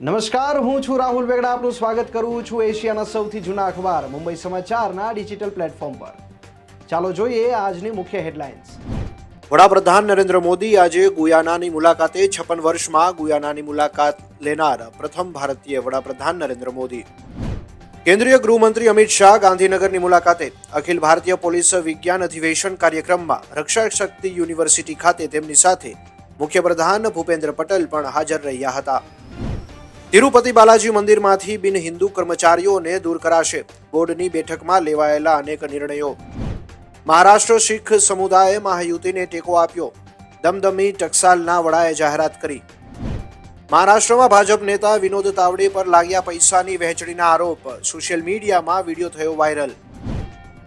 નમસ્કાર, હું છું રાહુલ વેગડા. આપનું સ્વાગત કરું છું એશિયાના સૌથી જૂના અખબાર મુંબઈ સમાચારના ડિજિટલ પ્લેટફોર્મ પર. ચાલો જોઈએ આજની મુખ્ય હેડલાઇન્સ. વડાપ્રધાન નરેન્દ્ર મોદી આજે ગુયાનાની મુલાકાતે 56 વર્ષમાં ગુયાનાની મુલાકાત લેનાર પ્રથમ ભારતીય વડાપ્રધાન નરેન્દ્ર મોદી. કેન્દ્રીય ગૃહમંત્રી અમિત શાહ ગાંધીનગરની મુલાકાતે. અખિલ ભારતીય પોલીસ વિજ્ઞાન અધિવેશન કાર્યક્રમમાં રક્ષા શક્તિ યુનિવર્સિટી ખાતે તેમની સાથે મુખ્યપ્રધાન ભૂપેન્દ્ર પટેલ પણ હાજર રહ્યા હતા. તિરુપતિ બાલાજી મંદિરમાંથી બિન હિન્દુ કર્મચારીઓને દૂર કરાશે. બોર્ડની બેઠકમાં લેવાયેલા અનેક નિર્ણયો. મહારાષ્ટ્ર શીખ સમુદાયે મહાયુતિને ટેકો આપ્યો. દમદમી ટકસાલના વડાએ જાહેરાત કરી. મહારાષ્ટ્રમાં ભાજપ નેતા વિનોદ તાવડે પર લાગ્યા પૈસાની વહેંચણીના આરોપ. સોશિયલ મીડિયામાં વિડીયો થયો વાયરલ.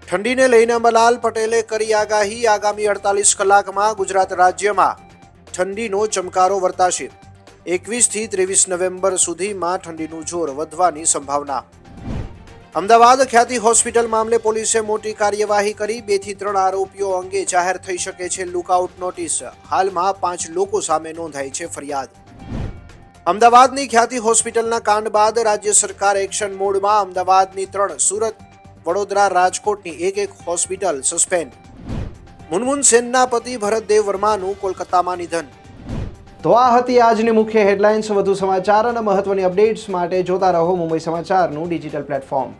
ઠંડીને લઈને અંબાલાલ પટેલે કરી આગાહી. આગામી 48 કલાકમાં ગુજરાત રાજ્યમાં ઠંડીનો ચમકારો વર્તાશે. 21 થી 23 નવેમ્બર સુધીમાં ઠંડીનું જોર વધવાની સંભાવના. અમદાવાદ ખ્યાતિ હોસ્પિટલ મામલે પોલીસે મોટી કાર્યવાહી કરી. 2 થી 3 આરોપીઓ અંગે જાહેર થઈ શકે છે લુકઆઉટ નોટિસ. હાલમાં 5 લોકો સામે નોંધાઈ છે ફરિયાદ. અમદાવાદની ખ્યાતિ હોસ્પિટલના કાંડ બાદ રાજ્ય સરકાર એક્શન મોડમાં. અમદાવાદની 3, સુરત, વડોદરા, રાજકોટની એક હોસ્પિટલ સસ્પેન્ડ. મુનમુન સેનના પતિ ભરતદેવ વર્માનું કોલકાતામાં નિધન. તો આ હતી આજની મુખ્ય હેડલાઇન્સ. વધુ સમાચાર અને મહત્વની અપડેટ્સ માટે જોતા રહો મુંબઈ સમાચારનું ડિજિટલ પ્લેટફોર્મ.